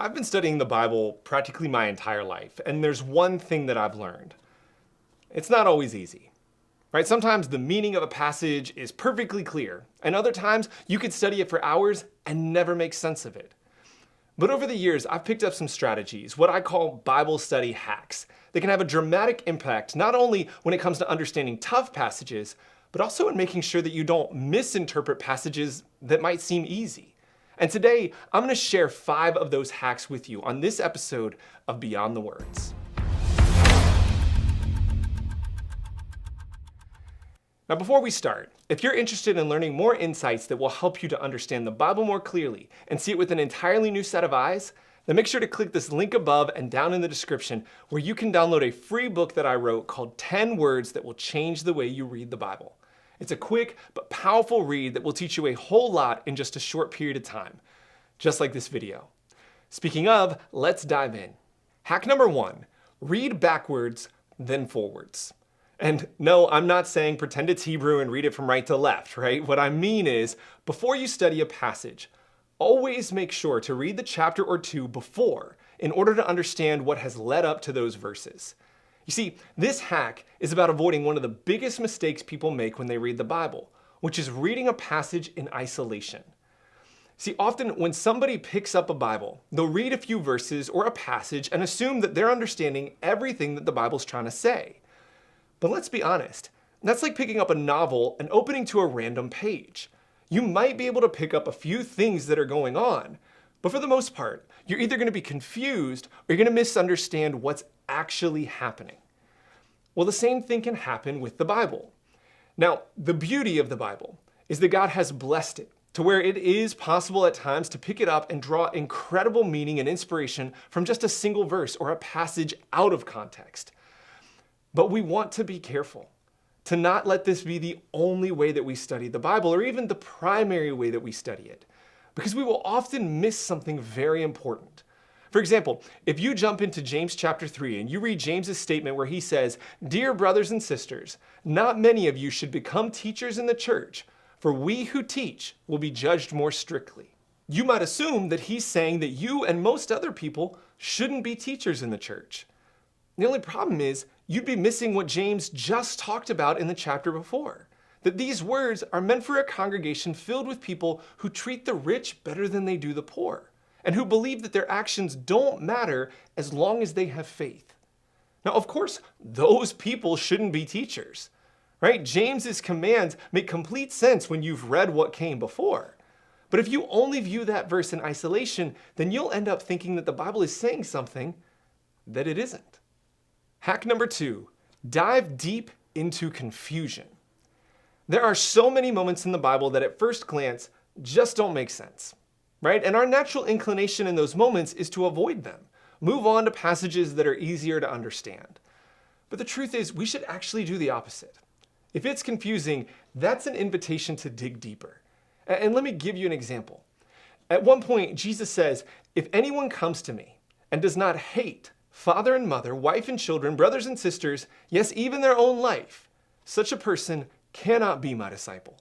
I've been studying the Bible practically my entire life, and there's one thing that I've learned. It's not always easy, right? Sometimes the meaning of a passage is perfectly clear, and other times you could study it for hours and never make sense of it. But over the years, I've picked up some strategies, what I call Bible study hacks, that can have a dramatic impact not only when it comes to understanding tough passages, but also in making sure that you don't misinterpret passages that might seem easy. And today, I'm going to share 5 of those hacks with you on this episode of Beyond the Words. Now, before we start, if you're interested in learning more insights that will help you to understand the Bible more clearly and see it with an entirely new set of eyes, then make sure to click this link above and down in the description where you can download a free book that I wrote called 10 Words That Will Change the Way You Read the Bible. It's a quick but powerful read that will teach you a whole lot in just a short period of time, just like this video. Speaking of, let's dive in. Hack number 1, read backwards, then forwards. And no, I'm not saying pretend it's Hebrew and read it from right to left, right? What I mean is, before you study a passage, always make sure to read the chapter or 2 before in order to understand what has led up to those verses. You see, this hack is about avoiding one of the biggest mistakes people make when they read the Bible, which is reading a passage in isolation. See, often when somebody picks up a Bible, they'll read a few verses or a passage and assume that they're understanding everything that the Bible's trying to say. But let's be honest, that's like picking up a novel and opening to a random page. You might be able to pick up a few things that are going on, but for the most part, you're either going to be confused or you're going to misunderstand what's actually happening. Well, the same thing can happen with the Bible. Now, the beauty of the Bible is that God has blessed it to where it is possible at times to pick it up and draw incredible meaning and inspiration from just a single verse or a passage out of context. But we want to be careful to not let this be the only way that we study the Bible or even the primary way that we study it, because we will often miss something very important. For example, if you jump into James chapter 3 and you read James's statement where he says, "Dear brothers and sisters, not many of you should become teachers in the church, for we who teach will be judged more strictly." You might assume that he's saying that you and most other people shouldn't be teachers in the church. The only problem is you'd be missing what James just talked about in the chapter before, that these words are meant for a congregation filled with people who treat the rich better than they do the poor, and who believe that their actions don't matter as long as they have faith. Now, of course, those people shouldn't be teachers, right? James's commands make complete sense when you've read what came before. But if you only view that verse in isolation, then you'll end up thinking that the Bible is saying something that it isn't. Hack number 2, dive deep into confusion. There are so many moments in the Bible that at first glance just don't make sense, right? And our natural inclination in those moments is to avoid them, move on to passages that are easier to understand. But the truth is, we should actually do the opposite. If it's confusing, that's an invitation to dig deeper. And let me give you an example. At one point, Jesus says, "If anyone comes to me and does not hate father and mother, wife and children, brothers and sisters, yes, even their own life, such a person cannot be my disciple."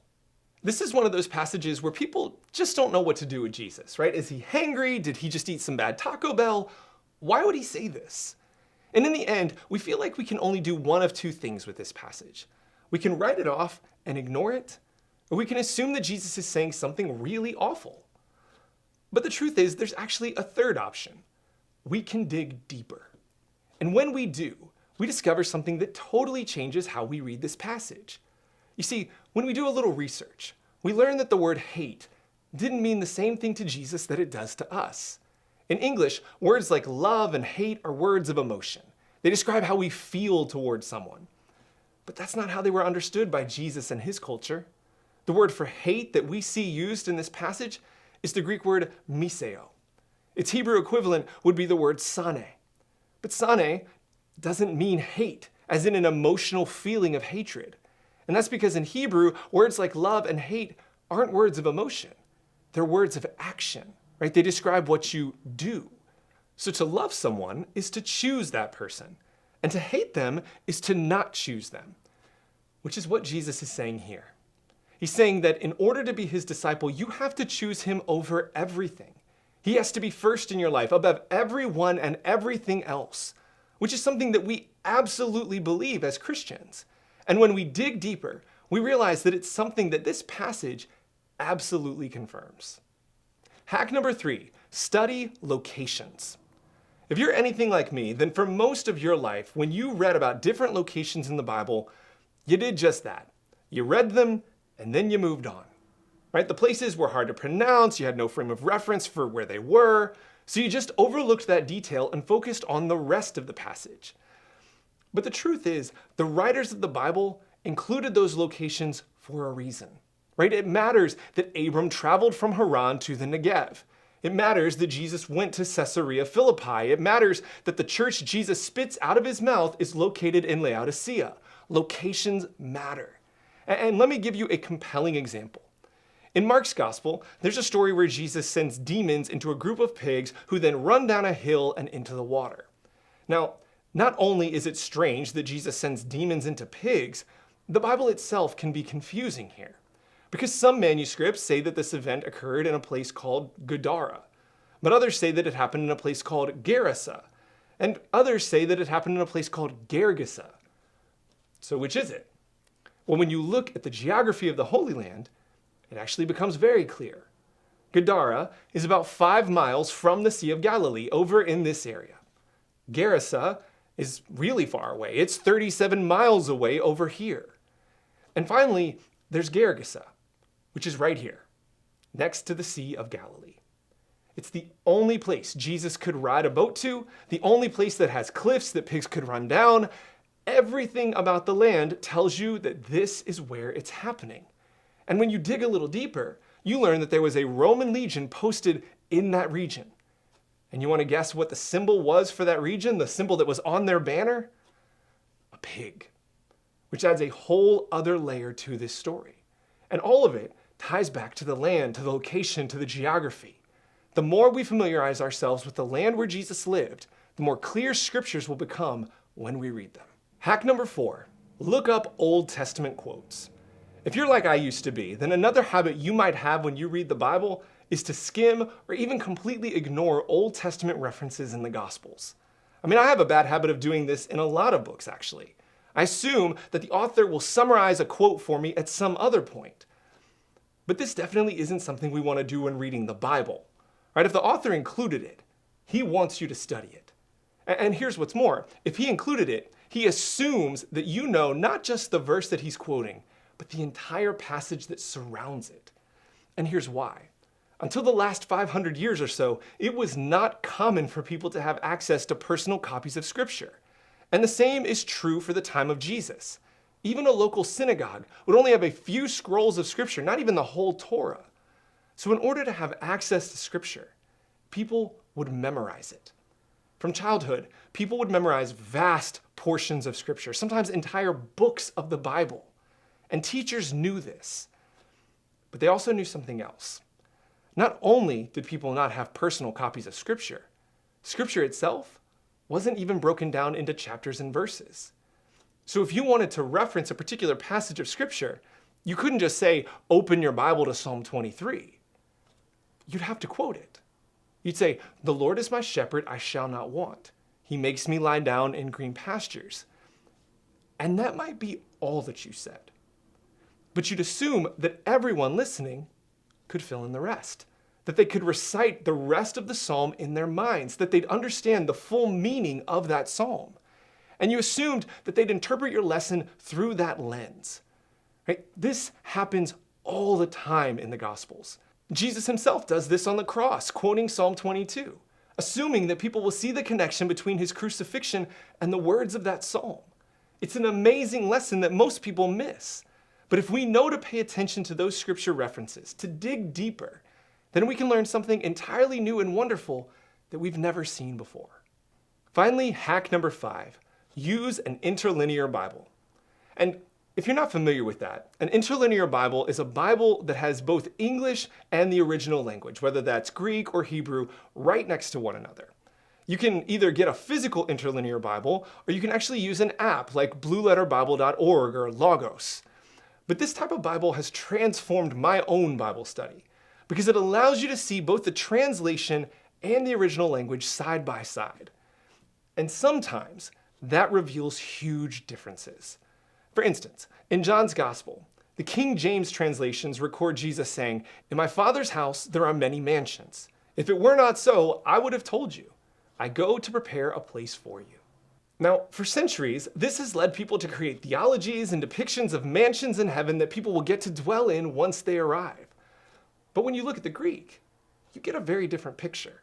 This is one of those passages where people just don't know what to do with Jesus, right? Is he hangry? Did he just eat some bad Taco Bell? Why would he say this? And in the end, we feel like we can only do one of 2 things with this passage. We can write it off and ignore it, or we can assume that Jesus is saying something really awful. But the truth is, there's actually a third option. We can dig deeper. And when we do, we discover something that totally changes how we read this passage. You see, when we do a little research, we learn that the word hate didn't mean the same thing to Jesus that it does to us. In English, words like love and hate are words of emotion. They describe how we feel towards someone. But that's not how they were understood by Jesus and his culture. The word for hate that we see used in this passage is the Greek word miseo. Its Hebrew equivalent would be the word sane. But sane doesn't mean hate, as in an emotional feeling of hatred. And that's because in Hebrew, words like love and hate aren't words of emotion. They're words of action, right? They describe what you do. So to love someone is to choose that person, and to hate them is to not choose them, which is what Jesus is saying here. He's saying that in order to be his disciple, you have to choose him over everything. He has to be first in your life above everyone and everything else, which is something that we absolutely believe as Christians. And when we dig deeper, we realize that it's something that this passage absolutely confirms. Hack number 3, study locations. If you're anything like me, then for most of your life, when you read about different locations in the Bible, you did just that. You read them and then you moved on. Right? The places were hard to pronounce, you had no frame of reference for where they were, so you just overlooked that detail and focused on the rest of the passage. But the truth is, the writers of the Bible included those locations for a reason. Right? It matters that Abram traveled from Haran to the Negev. It matters that Jesus went to Caesarea Philippi. It matters that the church Jesus spits out of his mouth is located in Laodicea. Locations matter. And let me give you a compelling example. In Mark's gospel, there's a story where Jesus sends demons into a group of pigs who then run down a hill and into the water. Now, not only is it strange that Jesus sends demons into pigs, the Bible itself can be confusing here. Because some manuscripts say that this event occurred in a place called Gadara, but others say that it happened in a place called Gerasa, and others say that it happened in a place called Gergesa. So which is it? Well, when you look at the geography of the Holy Land, it actually becomes very clear. Gadara is about 5 miles from the Sea of Galilee, over in this area. Gerasa is really far away. It's 37 miles away over here. And finally, there's Gergesa, which is right here, next to the Sea of Galilee. It's the only place Jesus could ride a boat to, the only place that has cliffs that pigs could run down. Everything about the land tells you that this is where it's happening. And when you dig a little deeper, you learn that there was a Roman legion posted in that region. And you want to guess what the symbol was for that region, the symbol that was on their banner? A pig, which adds a whole other layer to this story. And all of it ties back to the land, to the location, to the geography. The more we familiarize ourselves with the land where Jesus lived, the more clear scriptures will become when we read them. Hack number 4, look up Old Testament quotes. If you're like I used to be, then another habit you might have when you read the Bible is to skim or even completely ignore Old Testament references in the Gospels. I mean, I have a bad habit of doing this in a lot of books, actually. I assume that the author will summarize a quote for me at some other point. But this definitely isn't something we want to do when reading the Bible. Right? If the author included it, he wants you to study it. And here's what's more. If he included it, he assumes that you know not just the verse that he's quoting, but the entire passage that surrounds it. And here's why. Until the last 500 years or so, it was not common for people to have access to personal copies of Scripture. And the same is true for the time of Jesus. Even a local synagogue would only have a few scrolls of Scripture, not even the whole Torah. So in order to have access to Scripture, people would memorize it. From childhood, people would memorize vast portions of Scripture, sometimes entire books of the Bible. And teachers knew this, but they also knew something else. Not only did people not have personal copies of Scripture, Scripture itself wasn't even broken down into chapters and verses. So if you wanted to reference a particular passage of Scripture, you couldn't just say, open your Bible to Psalm 23. You'd have to quote it. You'd say, the Lord is my shepherd, I shall not want. He makes me lie down in green pastures. And that might be all that you said. But you'd assume that everyone listening could fill in the rest, that they could recite the rest of the psalm in their minds, that they'd understand the full meaning of that psalm. And you assumed that they'd interpret your lesson through that lens. Right? This happens all the time in the Gospels. Jesus himself does this on the cross, quoting Psalm 22, assuming that people will see the connection between his crucifixion and the words of that psalm. It's an amazing lesson that most people miss. But if we know to pay attention to those scripture references, to dig deeper, then we can learn something entirely new and wonderful that we've never seen before. Finally, hack number 5, use an interlinear Bible. And if you're not familiar with that, an interlinear Bible is a Bible that has both English and the original language, whether that's Greek or Hebrew, right next to one another. You can either get a physical interlinear Bible, or you can actually use an app like blueletterbible.org or Logos. But this type of Bible has transformed my own Bible study, because it allows you to see both the translation and the original language side by side. And sometimes that reveals huge differences. For instance, in John's Gospel, the King James translations record Jesus saying, "In my Father's house there are many mansions. If it were not so, I would have told you. I go to prepare a place for you." Now, for centuries, this has led people to create theologies and depictions of mansions in heaven that people will get to dwell in once they arrive. But when you look at the Greek, you get a very different picture.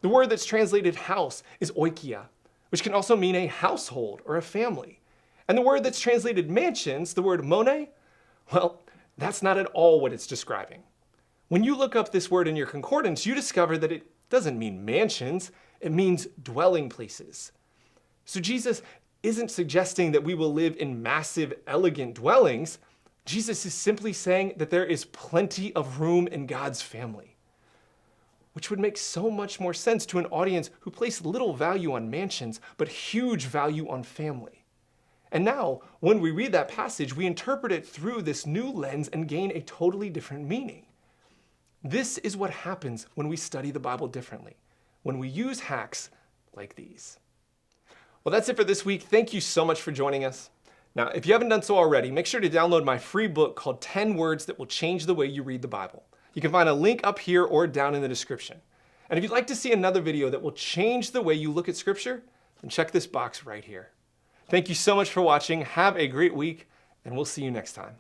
The word that's translated house is oikia, which can also mean a household or a family. And the word that's translated mansions, the word mone, well, that's not at all what it's describing. When you look up this word in your concordance, you discover that it doesn't mean mansions, it means dwelling places. So Jesus isn't suggesting that we will live in massive, elegant dwellings. Jesus is simply saying that there is plenty of room in God's family, which would make so much more sense to an audience who placed little value on mansions, but huge value on family. And now, when we read that passage, we interpret it through this new lens and gain a totally different meaning. This is what happens when we study the Bible differently, when we use hacks like these. Well, that's it for this week. Thank you so much for joining us. Now, if you haven't done so already, make sure to download my free book called 10 Words That Will Change the Way You Read the Bible. You can find a link up here or down in the description. And if you'd like to see another video that will change the way you look at Scripture, then check this box right here. Thank you so much for watching. Have a great week, and we'll see you next time.